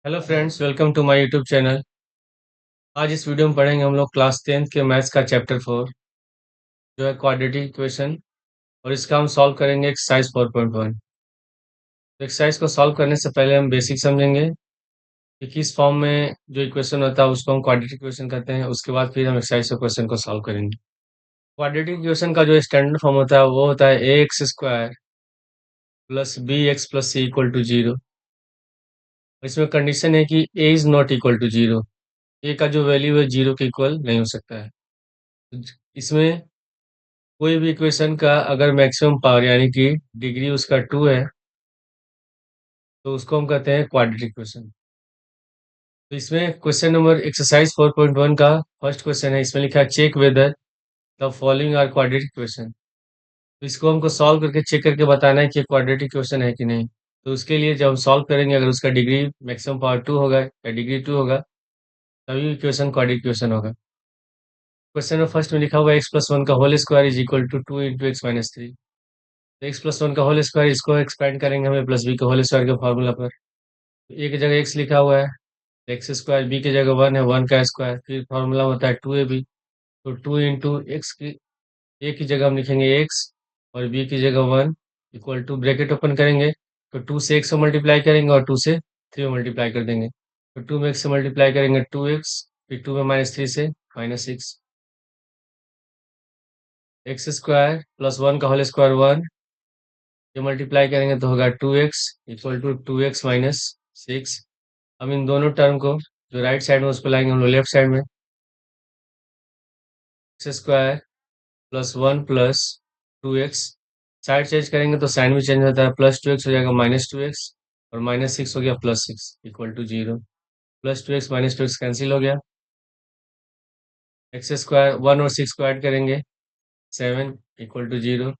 Hello friends, welcome to my YouTube channel. आज इस video में पढ़ेंगे हम लोग क्लास 10th के मैथ्स का चैप्टर 4 जो है क्वाड्रेटिक इक्वेशन। और इसका हम सॉल्व करेंगे एक्सरसाइज 4.1। तो एक्सरसाइज को सॉल्व करने से पहले हम बेसिक समझेंगे कि किस फॉर्म में जो इक्वेशन होता है उसको हम क्वाड्रेटिक इक्वेशन कहते हैं। उसके बाद फिर हम एक्सरसाइज के क्वेश्चन को सॉल्व करेंगे। क्वाड्रेटिक इक्वेशन का जो स्टैंडर्ड फॉर्म होता है वो होता है a x square plus b x plus c equal to zero. इसमें कंडीशन है कि a is not equal to zero. A का जो वैल्यू है जीरो के इक्वल नहीं हो सकता है। तो इसमें कोई भी इक्वेशन का अगर मैक्सिमम पावर यानी कि डिग्री उसका 2 है तो उसको हम कहते हैं क्वाड्रेटिक इक्वेशन। तो इसमें क्वेश्चन नंबर एक्सरसाइज 4.1 का फर्स्ट क्वेश्चन है। इसमें लिखा है check whether the following are quadratic equation. तो इसको हमको सॉल्व करके चेक करके बताना है कि क्वाड्रेटिक इक्वेशन है कि नहीं। तो उसके लिए जब हम सॉल्व करेंगे अगर उसका डिग्री मैक्सिमम पावर 2 होगा या डिग्री 2 होगा तभी इक्वेशन क्वाड्रेटिक इक्वेशन होगा। क्वेश्चन नंबर फर्स्ट में लिखा हुआ है एक्स प्लस वन का whole square is equal to 2 into x minus three. तो एक्स प्लस वन का होल स्क्वायर इसको एक्सपेंड करेंगे हमें प्लस बी के होल स्क्वायर के फॉर्मूला पर। तो ए की जगह एक्स लिखा हुआ है, एक्स स्क्वायर, बी की जगह वन है, वन का स्क्वायर, फिर फॉर्मूला होता है टू ए बी। तो टू इंटू एक्स की ए की जगह हम लिखेंगे एक्स और बी की जगह one equal to bracket open करेंगे। तो टू से एक्स को मल्टीप्लाई करेंगे और टू से थ्री में मल्टीप्लाई कर देंगे। तो टू में एक्स से मल्टीप्लाई करेंगे टू एक्स, फिर टू में माइनस थ्री से minus six. X square plus one का होल स्क्वायर वन, ये मल्टीप्लाई करेंगे तो होगा two x equal to two x minus six. अब इन दोनों टर्म को जो राइट साइड में उसको लाएंगे हम लोग लेफ्ट साइड में। X square plus one plus two x, side change करेंगे तो साइन भी चेंज होता है, प्लस टू एक्स हो जाएगा माइनस टू एक्स और माइनस सिक्स हो गया plus six equal to zero. Plus two x minus two x cancel हो गया। एक्स स्क्वायर वन और सिक्स को ऐड करेंगे सेवन इक्वल टू जीरो।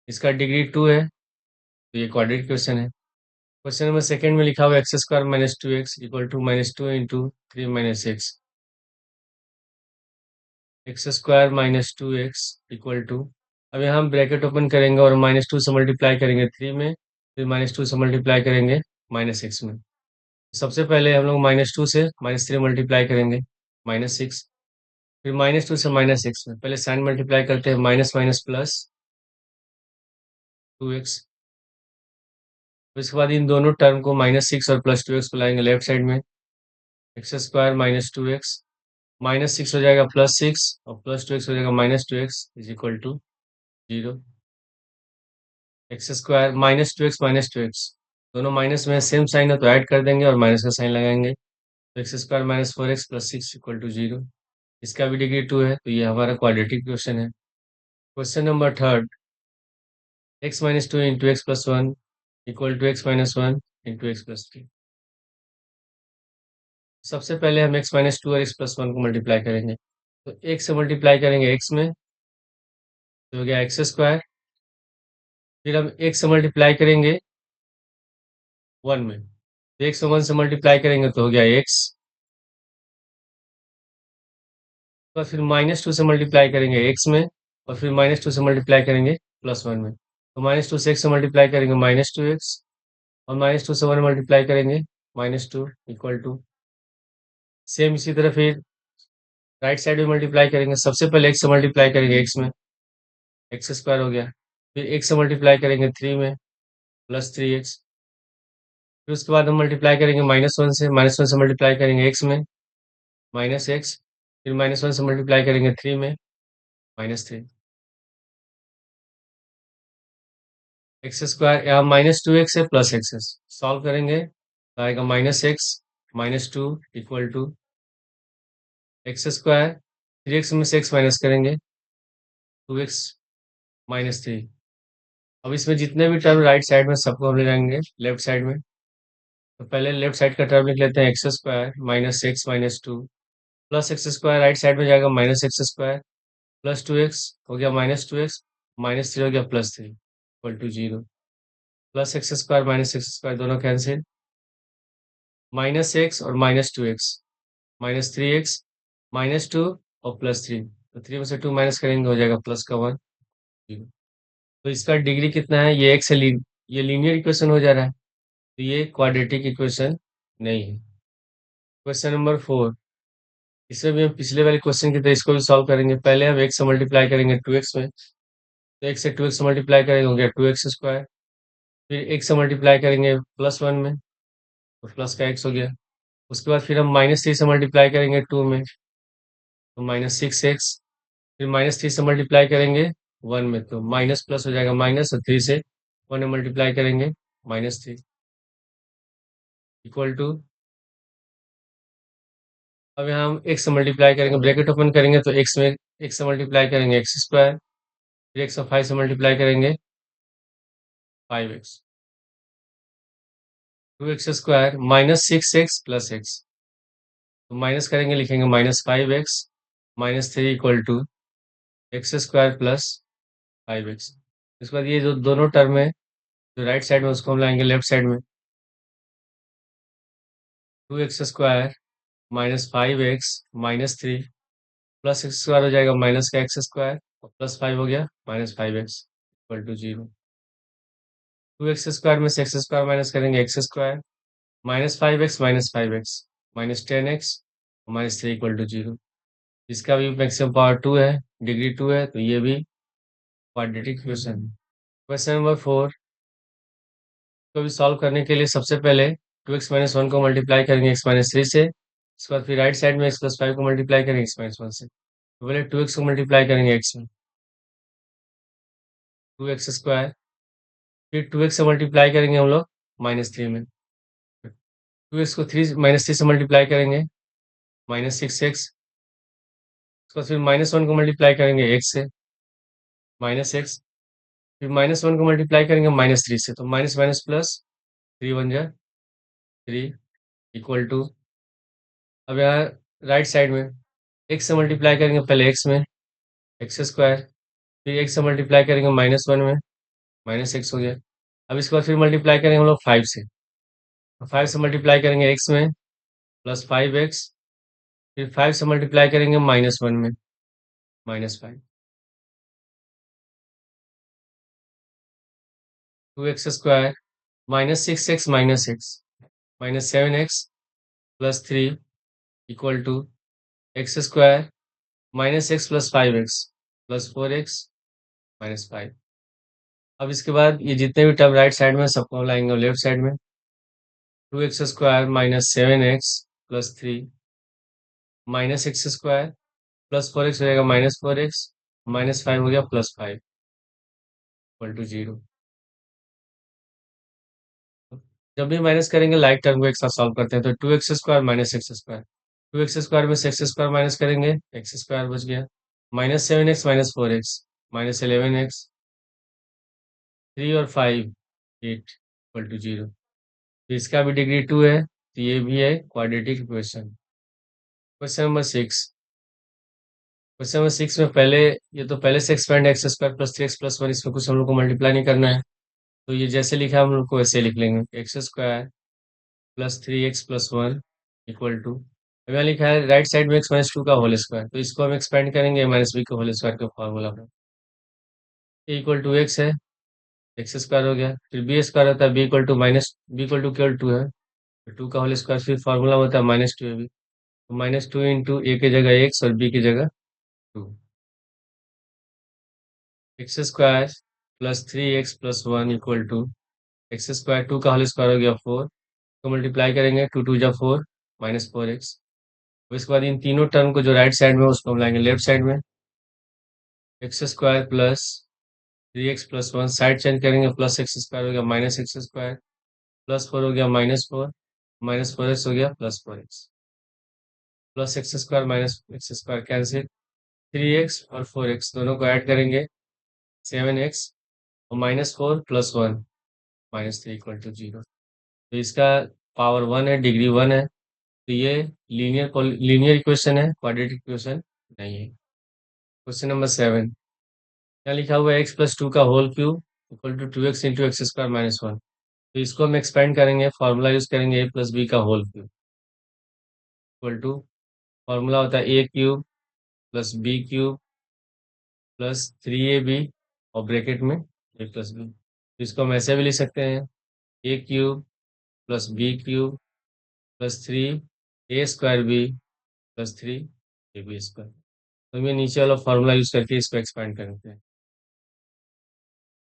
इसका डिग्री टू है तो ये क्वाड्रेटिक क्वेश्चन है। क्वेश्चन नंबर सेकंड में लिखा हुआ x square minus two x equal to minus two into three minus x. X square minus two x equal to, अब यहाँ हम ब्रैकेट ओपन करेंगे और माइनस टू से मल्टीप्लाई करेंगे थ्री में, फिर माइनस टू से मल्टीप्लाई करेंगे माइनस एक्स में। सबसे पहले हम लोग माइनस टू से माइनस थ्री मल्टीप्लाई करेंगे माइनस सिक्स, फिर माइनस टू से माइनस एक्स में पहले साइन मल्टीप्लाई करते हैं minus minus plus two x. इसके बाद इन दोनों टर्म को माइनस सिक्स और प्लस टू एक्स को लाएंगे लेफ्ट साइड में। X square minus two x, minus six हो जाएगा प्लस सिक्स और प्लस टू एक्स हो जाएगा minus two x is equal to zero. X square minus two x minus two x, दोनों minus में सेम साइन है तो ऐड कर देंगे और माइनस का साइन लगाएंगे। तो x square minus four x plus six equal to zero. इसका भी डिग्री टू है तो ये हमारा क्वाड्रेटिक क्वेश्चन है। Question number third, x minus two into x plus one equal to x minus one into x plus three. सबसे पहले हम एक्स माइनस टू और एक्स प्लस वन को मल्टीप्लाई करेंगे। तो एक से मल्टीप्लाई करेंगे एक्स में तो हो गया एक्स स्क्वायर, फिर हम एक से मल्टीप्लाई करेंगे वन में तो एक से वन से मल्टीप्लाई करेंगे तो हो गया एक्स, और फिर माइनस टू से मल्टीप्लाई करेंगे एक्स में और फिर माइनस टू से मल्टीप्लाई करेंगे प्लस वन में। तो माइनस टू से एक्स से मल्टीप्लाई करेंगे माइनस टू एक्स और माइनस टू से वन मल्टीप्लाई करेंगे minus two equal to same. इसी तरह फिर राइट साइड में मल्टीप्लाई करेंगे, सबसे पहले एक्स से मल्टीप्लाई करेंगे एक्स में, एक्स स्क्वायर हो गया, फिर एक्स से मल्टीप्लाई करेंगे थ्री में प्लस थ्री एक्स, फिर उसके बाद हम मल्टीप्लाई करेंगे माइनस वन से मल्टीप्लाई करेंगे एक्स में माइनस एक्स, फिर माइनस वन से मल्टीप्लाई करेंगे थ्री में माइनस थ्री। एक्स स्क्वायर यहाँ माइनस टू एक्स है प्लस एक्स है, सॉल्व करेंगे तो आएगा minus x minus two equal to x square, three x में से एक्स माइनस करेंगे टू एक्स माइनस थ्री। अब इसमें जितने भी टर्म राइट साइड में सबको हम ले जाएंगे लेफ्ट साइड में। तो पहले लेफ्ट साइड का टर्म लिख लेते हैं x square minus x minus two plus x square, right side में जाएगा minus x square plus two x हो गया minus two x minus three हो गया plus three equal to zero. Plus x square minus x square दोनों cancel, minus x और minus two x minus three x minus two और plus three, तो three में से टू माइनस करेंगे हो जाएगा प्लस का वन जीरो। तो इसका डिग्री कितना है, ये एक्स से ये लीनियर इक्वेशन हो जा रहा है तो ये क्वाड्रेटिक इक्वेशन नहीं है। Question number 4। इसमें भी हम पिछले वाले क्वेश्चन की तरह इसको भी सॉल्व करेंगे। पहले हम x से मल्टीप्लाई करेंगे 2x में, तो x से 2x मल्टीप्लाई करेंगे हो गया 2x स्क्वायर। फिर x से मल्टीप्लाई करेंगे +1 में, तो प्लस का x हो गया। उसके बाद फिर हम -3 से मल्टीप्लाई करेंगे 2 में, तो -6x। फिर -3 से मल्टीप्लाई करेंगे 1 में, तो माइनस प्लस हो जाएगा माइनस, और 3 से 1 में मल्टीप्लाई करेंगे -3 इक्वल टू। अब यहाँ हम x से मल्टीप्लाई करेंगे, ब्रैकेट ओपन करेंगे तो x में x से मल्टीप्लाई करेंगे एक्स स्क्वायर। फिर x और 5 से मल्टीप्लाई करेंगे 5x। 2x square -6x plus x, तो माइनस करेंगे, लिखेंगे -5x -3 equal to x square plus 5x। इसके बाद ये जो दोनों टर्म है जो राइट साइड में, उसको हम लाएंगे लेफ्ट साइड में। 2x square -5x -3 plus x square हो जाएगा माइनस का एक्स स्क्वायर, और प्लस 5 हो गया -5x equal to 0। 2x square में से एक्स स्क्वायर माइनस करेंगे x square, -5x -5x -10x और -3 इक्वल टू 0। इसका भी मैक्सिमम पावर 2 है, डिग्री 2 है, तो ये भी क्वाड्रेटिक इक्वेशन। क्वेश्चन नंबर 4 को भी सॉल्व करने के लिए सबसे पहले 2x-1 को मल्टीप्लाई करेंगे x-3 से। इसके बाद फिर राइट साइड में x+5 को मल्टीप्लाई करेंगे x-1 से। तो पहले 2x को मल्टीप्लाई करेंगे x में, 2x स्क्वायर। फिर 2x से मल्टीप्लाई करेंगे हम लोग -3 में, 2x को 3 से मल्टीप्लाई करेंगे -6x। उसके बाद फिर -1 को मल्टीप्लाई करेंगे x से, -x। फिर -1 को मल्टीप्लाई करेंगे -3 से, तो माइनस माइनस प्लस, 3 1 जा 3 इक्वल टू। अब यहाँ राइट साइड में x से मल्टीप्लाई करेंगे पहले x में, एक्स स्क्वायर। फिर x से मल्टीप्लाई करेंगे -1 में, -x हो गया। अब इसके बाद फिर मल्टीप्लाई करेंगे हम लोग 5 से, 5 से मल्टीप्लाई करेंगे x में +5x। फिर 5 से मल्टीप्लाई करेंगे -1 में, -5। 2x square -6x -x -7x +3 equal to x square -x + 5x +4x -5। अब इसके बाद ये जितने भी टर्म राइट साइड में सबको हम लाएंगे लेफ्ट साइड में। 2x square -7x +3 -x square +4x हो जाएगा -4x -5 हो गया +5 इक्वल टू 0। जब भी माइनस करेंगे लाइक टर्म को एक साथ सॉल्व करते हैं, तो 2x square -x square, 2x square में से x स्क्वायर माइनस करेंगे, x स्क्वायर बच गया -7x -4x -11x 3 और 5 8 इक्वल टू 0। तो इसका भी डिग्री 2 है, तो ये भी है quadratic equation. Question number 6। Question number 6 में पहले, ये तो पहले से एक्सपेंड x स्क्वायर +3x +1, इसमें कुछ हम लोग को मल्टीप्लाई नहीं करना है, तो ये जैसे लिखा है हम लोग को वैसे लिख लेंगे। X square +3x +1 equal to, अब यहाँ लिखा है राइट साइड में x-2 का होल स्क्वायर, तो इसको हम एक्सपेंड करेंगे -b के होल स्क्वायर के फॉर्मूला में। a इक्वल टू x है, एक्स स्क्वायर हो गया। फिर बी स्क्वायर होता है, b इक्वल टू केवल 2 है, तो 2 का होल स्क्वायर, फिर फॉर्मूला होता है -2ab, तो -2 इंटू ए की जगह x और b की जगह 2। X square +3x +1 equal to x square, 2 का होल स्क्वायर हो गया 4, तो मल्टीप्लाई करेंगे 2 2 जा 4 -4x। उसके बाद इन तीनों टर्म को जो राइट साइड में उसको हम लाएंगे लेफ्ट साइड में। X square +3x +1 side change करेंगे, प्लस एक्स स्क्वायर हो गया -x स्क्वायर, +4 हो गया -4 -4x हो गया +4x, plus x square -x square cancel, 3x और 4x दोनों को ऐड करेंगे 7x, और -4 +1 -3 इक्वल टू 0। तो इसका पावर 1 है, डिग्री 1 है, तो ये लीनियर इक्वेशन है, क्वाड्रेटिक इक्वेशन नहीं है। Question number 7। यहाँ लिखा हुआ है x+2 का whole cube equal to 2x into x square -1। तो इसको हम एक्सपेंड करेंगे, फॉर्मूला यूज करेंगे a+b का whole cube equal to, formula होता है a³ + b³ + 3ab और ब्रैकेट में a+b। तो इसको हम ऐसे भी लिख सकते हैं a³ + b³ + 3 a square b plus 3 ab square. तो हम ये नीचे वाला फॉर्मूला यूज करके इसको एक्सपेंड करते हैं।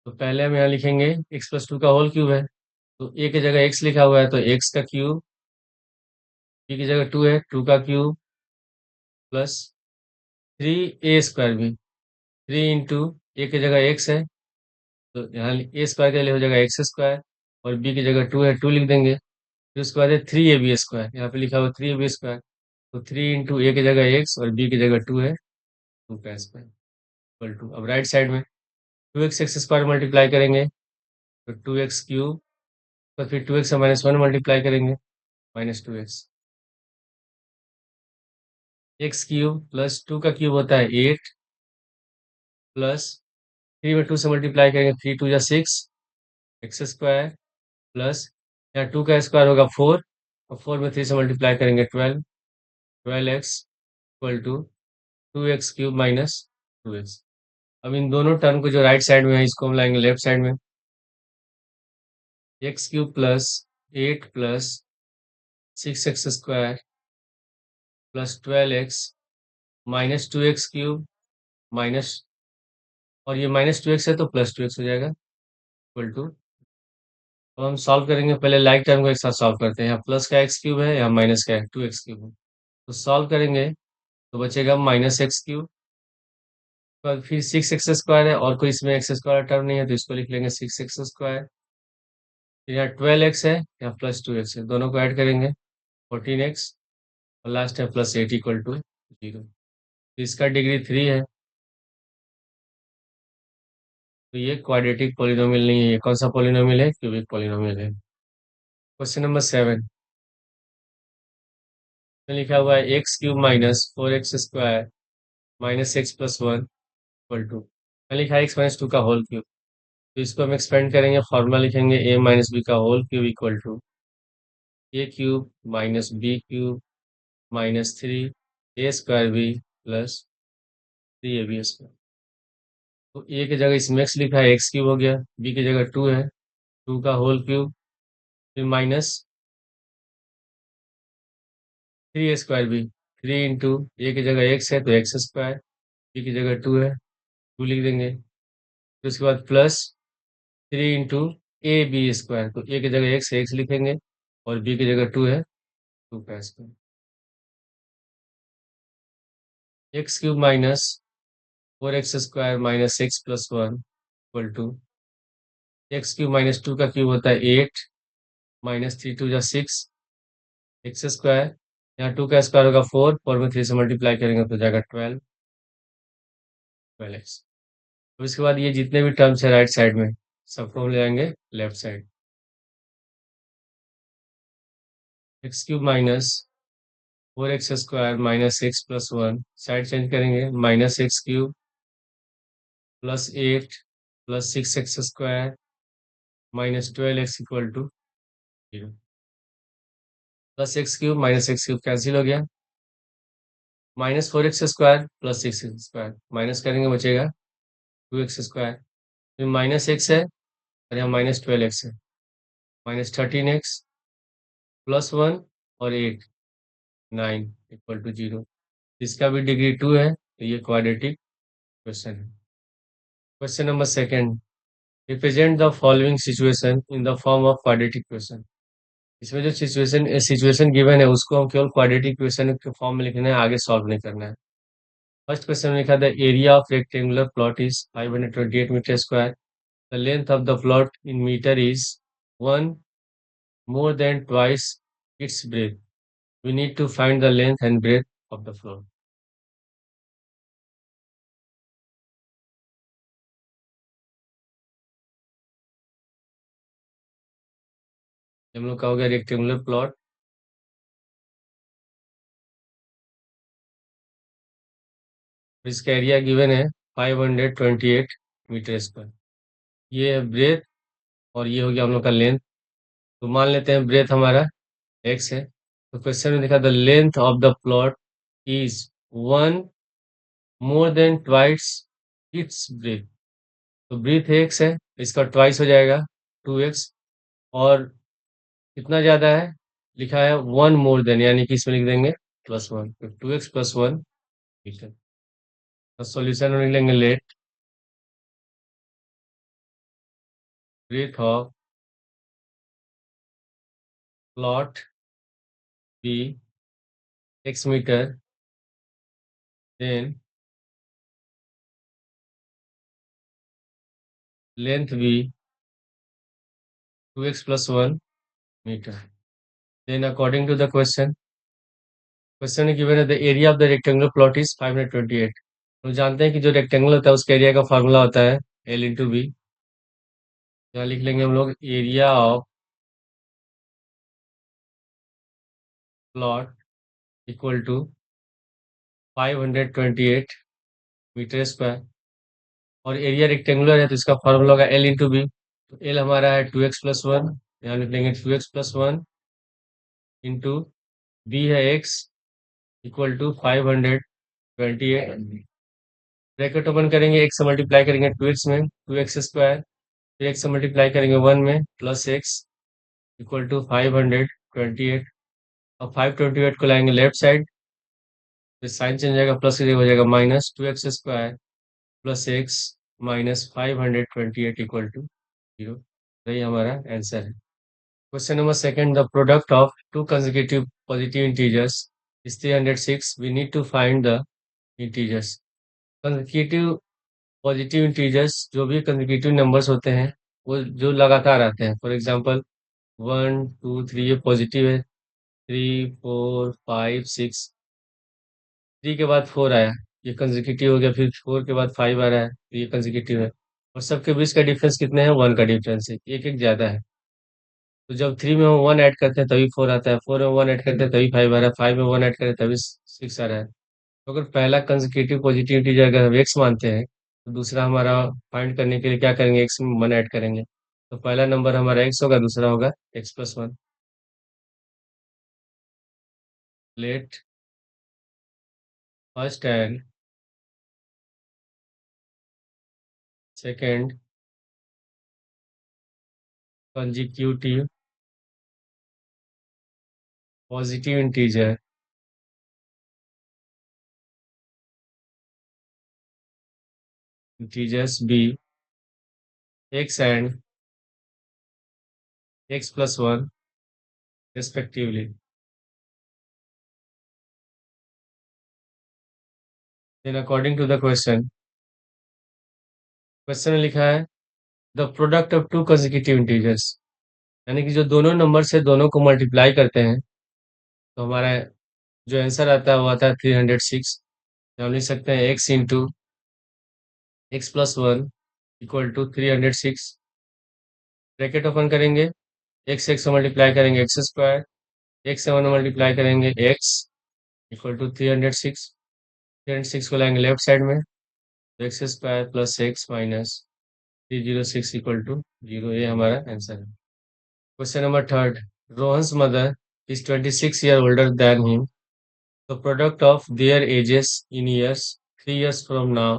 तो पहले हम यहाँ लिखेंगे x प्लस 2 का होल क्यूब है, तो a की जगह x लिखा हुआ है तो x का क्यूब, b की जगह 2 है 2 का cube plus 3a square b, 3 into a की जगह x है तो यहाँ ए स्क्वायर के लिए हो जाएगा एक्स स्क्वायर, और बी की जगह 2 है 2 लिख देंगे। फिर उसके बाद है 3ab स्क्वायर, यहाँ पे लिखा हुआ 3ab स्क्वायर, तो 3 इंटू ए की जगह एक्स और बी की जगह 2 है 2 का स्क्वायर इक्वल टू, अब राइट साइड में 2x स्क्वायर मल्टीप्लाई करेंगे तो 2x क्यूब, तो फिर 2x से -1 मल्टीप्लाई करेंगे -2x, एक्स क्यूब प्लस 2 का क्यूब होता है 8 प्लस 3 में 2 से मल्टीप्लाई करेंगे 3 2 जा 6 एक्स स्क्वायर प्लस यहाँ 2 का स्क्वायर होगा 4 और 4 में 3 से मल्टीप्लाई करेंगे 12, 12x equal to 2x cube minus 2x। अब इन दोनों टर्म को जो राइट साइड में है इसको हम लाएंगे लेफ्ट साइड में, x cube plus 8 plus 6x square plus 12x minus 2x cube minus, और ये -2x है तो +2x हो जाएगा इक्वल टू। अब हम सॉल्व करेंगे, पहले लाइक टर्म को एक साथ सॉल्व करते हैं, यहाँ प्लस का एक्स क्यूब है यहाँ माइनस का है 2x क्यूब है, तो सॉल्व करेंगे तो बचेगा -x क्यूब, पर फिर 6x स्क्वायर है और कोई इसमें एक्स स्क्वायर टर्म नहीं है तो इसको लिख लेंगे 6x स्क्वायर, फिर यहाँ 12x है यहाँ +2x है, दोनों को ऐड करेंगे 14x, और लास्ट है +8 इक्वल टू 0। तो इसका डिग्री 3 है, तो ये क्वाड्रेटिक पॉलिनोमियल नहीं है। ये कौन सा पॉलिनोमियल है? क्यूबिक पॉलिनोमियल है। क्वेश्चन नंबर 7 में लिखा हुआ है x cube minus 4x square minus x plus 1 equal to, मैं लिखा है x माइनस 2 का होल क्यूब, तो इसको हम एक्सपेंड करेंगे, फॉर्मूला लिखेंगे a माइनस बी का whole cube equal to a cube minus b cube minus 3 a square b plus 3ab square. तो a की जगह इसमें x लिखा है एक्स क्यूब हो गया, b की जगह 2 है 2 का होल क्यूब, फिर minus 3a square b, 3 into a की जगह x है तो एक्स स्क्वायर, बी की जगह 2 है 2 लिख देंगे, फिर उसके बाद प्लस 3 इंटू ab स्क्वायर, तो ए की जगह एक्स है एक्स लिखेंगे और बी की जगह 2 है 2 का square, x cube minus 4x square minus x plus 1 equal to x cube minus 2 का क्यूब होता है 8 माइनस 3 2 जा 6 एक्स स्क्वायर, यहाँ 2 का स्क्वायर होगा 4, 4 में 3 से मल्टीप्लाई करेंगे तो जाएगा 12 12x। अब इसके बाद ये जितने भी टर्म्स है राइट साइड में सबको हम ले आएंगे left side, x cube minus 4x square minus x plus 1 side change करेंगे minus x cube plus 8 plus 6x square minus 12x equal to 0, plus x cube minus x cube cancel हो गया, -4x square plus 6x square minus करेंगे बचेगा 2x square, फिर minus x है और यहाँ -12x है, -13x प्लस 1 और 8 9 इक्वल टू 0। इसका भी डिग्री 2 है तो ये क्वाड्रेटिक क्वेश्चन है। Question number 2 represent the following situation in the form of quadratic question. इसमें जो सिचुएशन गिवन है उसको हम केवल क्वाड्रेटिक क्वेश्चन के फॉर्म में लिखना है, आगे सॉल्व नहीं करना है। फर्स्ट क्वेश्चन में लिखा था area of rectangular plot is 528 metre square, the length of the plot in metre is 1 more than twice its breadth. We need to find the length and breadth of the floor. हम लोग का हो गया rectangular plot, इसका area given है 528 metre square, ये है breath और ये हो गया हम लोग का लेंथ। तो मान लेते हैं ब्रेथ हमारा x है, तो क्वेश्चन में देखा the length of the plot is 1 more than twice its breadth। तो ब्रेथ x है, इसका ट्वाइस हो जाएगा 2x, और कितना ज़्यादा है लिखा है 1 मोर देन, यानी कि इसमें लिख देंगे +1, तो 2x+1 मीटर। तो सॉल्यूशन में लिख लेंगे let breadth of plot be x metre, then length be 2x+1 metre. Then according to the question given है the area of the rectangular plot is 528। हम जानते हैं कि जो रेक्टेंगल होता है उसका एरिया का फार्मूला होता है L/B। यहाँ लिख लेंगे हम लोग area of plot equal to 528 metre square, और एरिया रेक्टेंगुलर है तो इसका फार्मूला होगा L/B। तो L हमारा है 2x+1, यहाँ लिख लेंगे 2x+1 इंटू बी है x equal to 528। Bracket open करेंगे, x से मल्टीप्लाई करेंगे 2x में, 2x² फिर x से मल्टीप्लाई करेंगे 1 में प्लस x इक्वल टू 528। अब 528 को लाएंगे लेफ्ट साइड, फिर साइन चेंज जाएगा, प्लस की जगह हो जाएगा -2x² plus x minus 528 equal to 0। यही हमारा आंसर है। Question number second, the product of two consecutive positive integers is 306। We need to find the integers. Consecutive positive integers जो भी कंसेक्यूटिव नंबर्स होते हैं वो जो लगातार आते हैं, फॉर एग्जांपल 1 2 3 ये पॉजिटिव है, 3 4 5 6, 3 के बाद 4 आया, ये कंसेक्यूटिव हो गया, फिर 4 के बाद 5 आ रहा है तो ये कंसेक्यूटिव है। और सबके बीच का डिफरेंस कितने हैं, 1 का डिफरेंस है, एक एक ज्यादा है। तो जब 3 में हम 1 ऐड करते हैं तभी 4 आता है, 4 में 1 ऐड करते हैं तभी 5 आ रहा है, 5 में 1 ऐड करते हैं तभी 6 आ रहा है। तो अगर पहला कंसेक्यूटिव पॉजिटिव इंटीजर अगर हम x मानते हैं तो दूसरा हमारा फाइंड करने के लिए क्या करेंगे, x में 1 ऐड करेंगे। तो पहला नंबर हमारा x होगा, दूसरा होगा x+1। Let first and second consecutive positive integers b x and x+1 respectively। Then according to the question में लिखा है the product of two consecutive integers, यानी कि जो दोनों नंबर से दोनों को मल्टीप्लाई करते हैं तो हमारा जो आंसर आता है वो आता है 306। हम लिख सकते हैं x+1 equal to 306। Bracket open करेंगे, x से मल्टीप्लाई करेंगे x², x से 1 मल्टीप्लाई करेंगे x इक्वल टू 306। 306 को लाएंगे लेफ्ट साइड में, तो x² plus x minus 306 equal to 0। ये हमारा आंसर है। Question number third, Rohan's mother is 26 years older than him। The product of their ages in years 3 years from now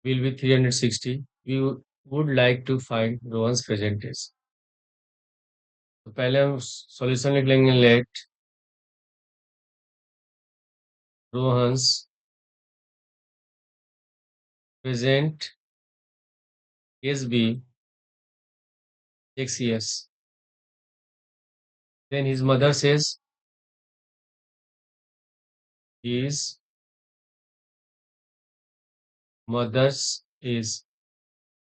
will be 360। We would like to find Rohan's present age। तो पहले हम solution लिख लेंगे let Rohan's present age be x years, then his mother says his mother's is।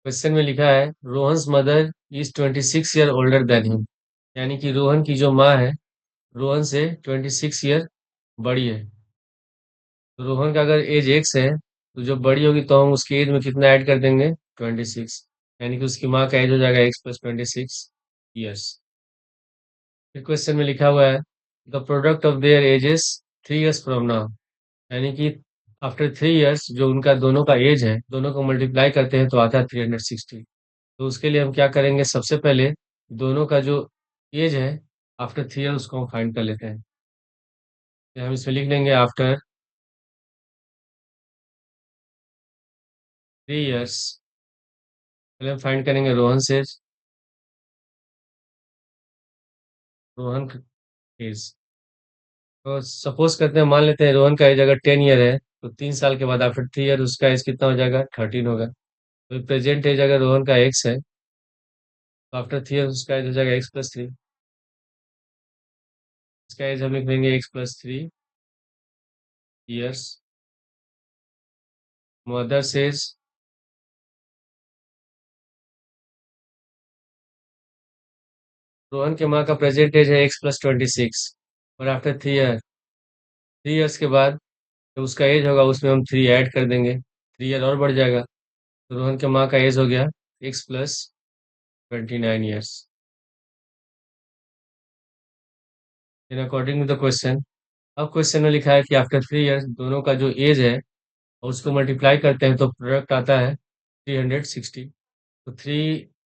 Question में लिखा है Rohan's mother is 26 years older than him, यानी कि रोहन की जो माँ है रोहन से 26 years बड़ी है। तो रोहन का अगर एज x है तो जो बड़ी होगी तो हम उसकी एज में कितना ऐड कर देंगे, 26, यानी कि उसकी माँ का एज हो जाएगा x+26 years। फिर क्वेश्चन में लिखा हुआ है the product of their edges 3 years from now, यानी कि आफ्टर 3 years जो उनका दोनों का एज है दोनों को मल्टीप्लाई करते हैं तो आता है 360। तो उसके लिए हम क्या करेंगे, सबसे पहले दोनों का जो एज है आफ्टर 3 years उसको हम फाइंड कर लेते हैं। तो हम इसमें लिख लेंगे आफ्टर 3 years, पहले हम फाइंड करेंगे रोहन से, रोहन एज। तो सपोज करते हैं, मान लेते हैं रोहन का एज अगर 10 ईयर है, तो 3 साल के बाद आफ्टर 3 ईयर उसका एज कितना हो जाएगा? 13 होगा। तो प्रेजेंट एज अगर रोहन का एक्स है, तो आफ्टर 3 ईयर उसका एज हो जाएगा x+3। इसका एज हम लिख लेंगे x+3 years. Mother's as, Rohan के माँ का प्रेजेंट एज है x+26। और आफ्टर 3 ईयर्स के बाद जो उसका एज होगा उसमें हम 3 ऐड कर देंगे, 3 ईयर और बढ़ जाएगा। तो रोहन के माँ का एज हो गया x+29 years. In according to the question, अब क्वेश्चन में लिखा है कि आफ्टर 3 ईयर्स दोनों का जो एज है और उसको मल्टीप्लाई करते हैं तो प्रोडक्ट आता है 360। तो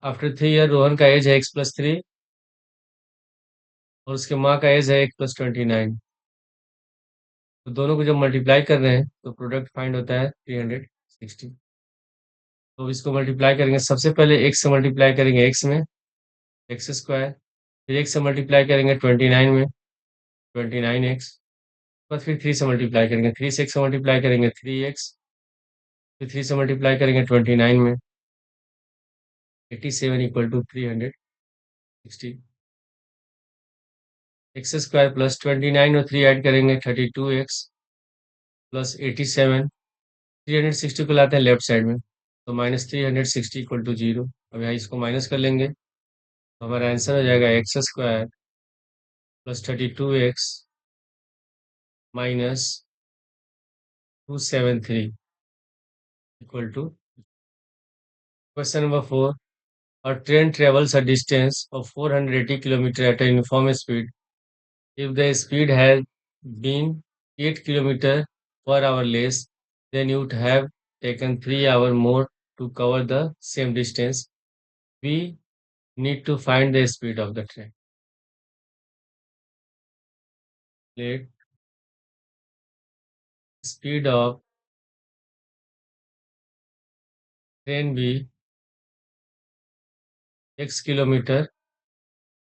आफ्टर 3 ईयर रोहन का एज है x+3 और उसके माँ का एज है x+29। तो दोनों को जब मल्टीप्लाई कर रहे हैं तो प्रोडक्ट फाइंड होता है 360। तो इसको मल्टीप्लाई करेंगे, सबसे पहले x से मल्टीप्लाई करेंगे x में, x²। फिर x से मल्टीप्लाई करेंगे 29 में, 29x। बस फिर 3 से मल्टीप्लाई करेंगे, 3 से x से मल्टीप्लाई करेंगे 3x। फिर 3 से मल्टीप्लाई करेंगे 29 में, 87 इक्वल टू 360। x² प्लस 29 और 3 ऐड करेंगे 32x प्लस 87। 360 को लाते हैं लेफ्ट साइड में, तो -360 इक्वल टू 0। अब यहाँ इसको माइनस कर लेंगे, तो हमारा आंसर हो जाएगा x² plus 32x minus 273 equal to. Question number 4, a train travels a distance of 480 kilometers at a uniform speed. If the speed had been 8 kilometers per hour less, then you would have taken 3 hours more to cover the same distance. We need to find the speed of the train. Let speed of train be x kilometer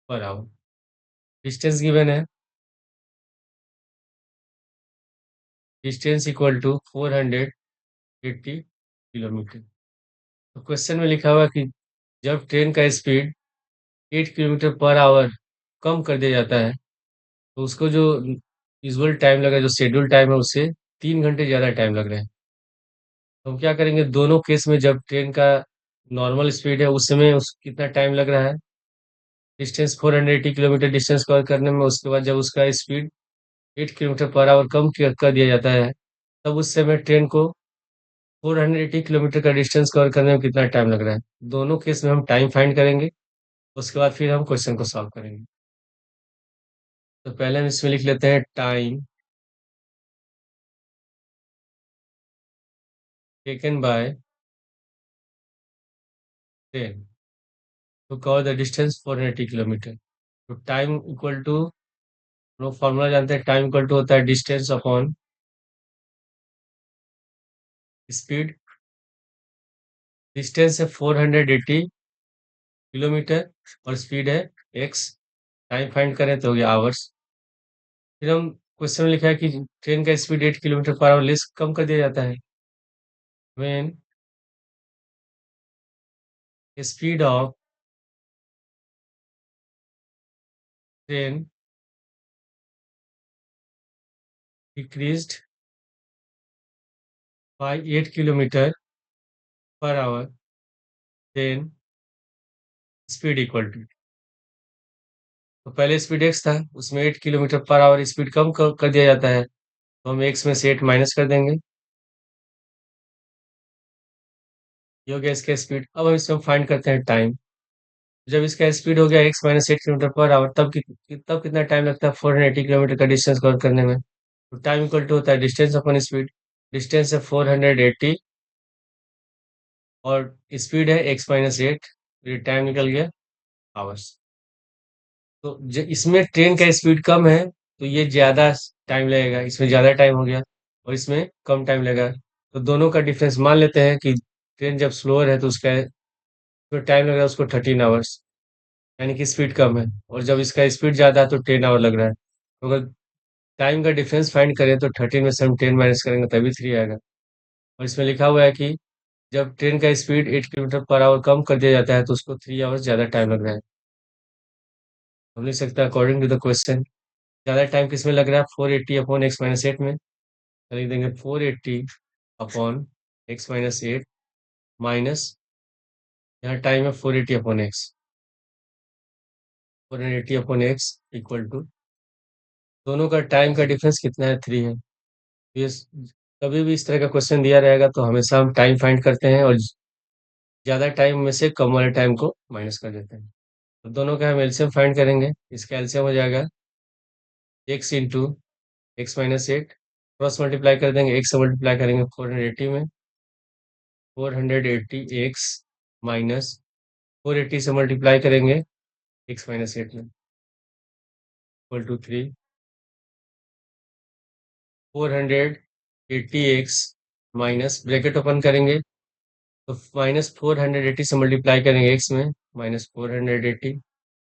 per hour. Distance given है, distance equal to 480 kilometre. तो question में लिखा हुआ कि जब train का speed 8 kilometre per our कम कर दिया जाता है, तो उसको जो यूजुअल टाइम लगा, जो शेड्यूल टाइम है उससे 3 घंटे ज़्यादा टाइम लग रहा है। तो हम क्या करेंगे, दोनों केस में जब ट्रेन का नॉर्मल स्पीड है उस समय उस कितना टाइम लग रहा है, डिस्टेंस 480 किलोमीटर डिस्टेंस कवर करने में, उसके बाद जब उसका स्पीड 8 किलोमीटर पर आवर कम कर दिया जाता है, तब उस समय ट्रेन को 480 किलोमीटर का डिस्टेंस कवर करने में कितना टाइम लग रहा है। दोनों केस में हम टाइम फाइंड करेंगे, उसके बाद फिर हम क्वेश्चन को सॉल्व करेंगे। तो पहले हम इसमें लिख लेते हैं time taken by train to cover the distance 480 kilometre. तो टाइम इक्वल टू, लोग फॉर्मूला जानते हैं, टाइम इक्वल टू होता है डिस्टेंस अपॉन स्पीड। डिस्टेंस है 480 किलोमीटर और स्पीड है एक्स। टाइम फाइंड करें तो हो गया आवर्स। फिर हम क्वेश्चन में लिखा है कि ट्रेन का speed 8 kilometre per hour less कम कर दिया जाता है, when speed of train decreased by 8 kilometre per hour, then speed equal to. तो पहले स्पीड एक्स था, उसमें 8 किलोमीटर पर आवर स्पीड कम कर दिया जाता है, तो हम एक्स में से 8 माइनस कर देंगे। ये हो गया इसका स्पीड। अब हम इसमें फाइंड करते हैं टाइम। जब इसका स्पीड हो गया x-8 किलोमीटर पर आवर, तब कितना टाइम लगता है 480 किलोमीटर का डिस्टेंस कवर करने में। तो टाइम इक्वल टू होता है डिस्टेंस अपॉन स्पीड। डिस्टेंस है 480 और स्पीड है x-8, ये टाइम निकल गया आवर्स। तो इसमें ट्रेन का स्पीड कम है, तो ये ज़्यादा टाइम लगेगा, इसमें ज़्यादा टाइम हो गया, और इसमें कम टाइम लगेगा। तो दोनों का डिफरेंस मान लेते हैं कि ट्रेन जब स्लोअर है तो उसका जो टाइम लग रहा है उसको 13 आवर्स, यानी कि स्पीड कम है, और जब इसका स्पीड ज़्यादा है तो 10 आवर लग रहा है। तो अगर टाइम का डिफरेंस फाइंड करें तो 13 में से हम 10 माइनस करेंगे तभी 3 आएगा। और इसमें लिखा हुआ है कि जब ट्रेन का स्पीड 8 किलोमीटर पर आवर कम कर दिया जाता है तो उसको 3 आवर्स ज़्यादा टाइम लग रहा है। हम लिख सकते हैं अकॉर्डिंग टू द क्वेश्चन ज़्यादा टाइम किस में लग रहा है, 480 अपॉन एक्स माइनस एट में। तो लिख देंगे 480 upon x minus eight minus, यहाँ टाइम है 480 upon x, 480 upon x equal to, दोनों का टाइम का डिफरेंस कितना है, 3 है। ये कभी भी इस तरह का क्वेश्चन दिया रहेगा तो हमेशा हम टाइम फाइंड करते हैं और ज़्यादा टाइम में से कम वाले टाइम को माइनस कर देते हैं। तो दोनों का हम एलसीएम फाइंड करेंगे। इसका एलसीएम हो जाएगा x into x minus eight, cross multiply कर देंगे, एक्स से मल्टीप्लाई करेंगे 480 में, 480 एक्स माइनस 480 से मल्टीप्लाई करेंगे एक्स माइनस एट में equal to 3, 480 x minus bracket open करेंगे तो माइनस 480 से मल्टीप्लाई करेंगे एक्स में, माइनस 480,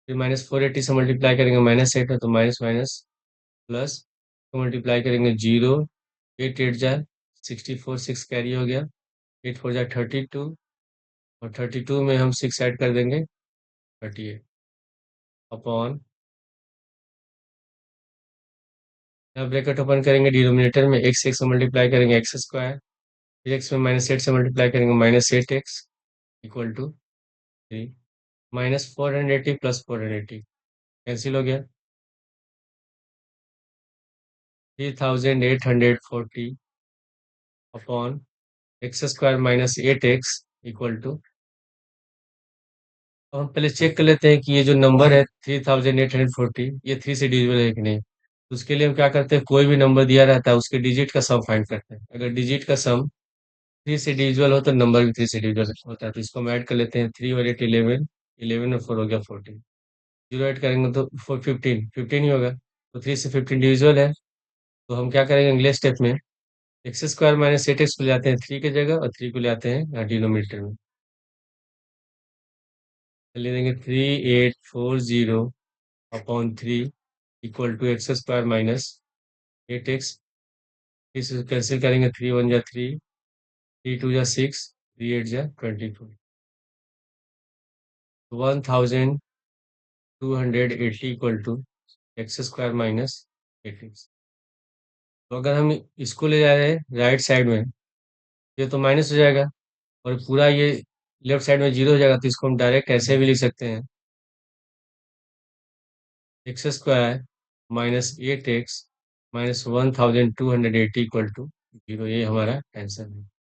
फिर माइनस 480 से मल्टीप्लाई करेंगे माइनस एट है तो माइनस माइनस प्लस, तो मल्टीप्लाई करेंगे जीरो, एट एट जाए 64, सिक्स कैरी हो गया, एट फोर जाए 32, और 32 में हम सिक्स ऐड कर देंगे 38 अपॉन, यहाँ ब्रैकेट ओपन करेंगे डिनोमिनेटर में एक्स एक्स से मल्टीप्लाई करेंगे एक्स स्क्वायर, फिर एक्स में माइनस एट से मल्टीप्लाई करेंगे minus eight x equal to 3, minus 480 plus 480 cancel हो गया, 3840 upon x square minus eight x equal to, अब हम पहले चेक कर लेते हैं कि ये जो नंबर है 3840 ये 3 से डिविजिबल है कि नहीं। तो उसके लिए हम क्या करते हैं, कोई भी नंबर दिया रहता है उसके डिजिट का सम फाइंड करते हैं। अगर डिजिट का सम 3 से डिविजिबल हो तो नंबर भी 3 से डिविजिबल होता है। तो इसको हम ऐड कर लेते हैं, 3 और 8 11, 11 और 4 हो गया 14, जीरो ऐड करेंगे तो 4 15, 15 ही होगा। तो 3 से 15 डिविजिबल है, तो हम क्या करेंगे अगले स्टेप में, x square minus eight x को ले आते हैं 3 की जगह और 3 को ले आते हैं यहाँ डिनोमिनेटर में, ले देंगे 3840 upon 3 equal to x square minus eight x, इस कैंसिल करेंगे, 3 वन जा 3, 3 टू जा 6, 3 एट जा 24, 1280 equal to x square minus eight x. तो अगर हम इसको ले जा रहे हैं राइट साइड में, ये तो माइनस हो जाएगा और पूरा ये लेफ्ट साइड में जीरो हो जाएगा, तो इसको हम डायरेक्ट ऐसे भी लिख सकते हैं, x square minus eight x minus 1280 equal to zero, ये हमारा आंसर है।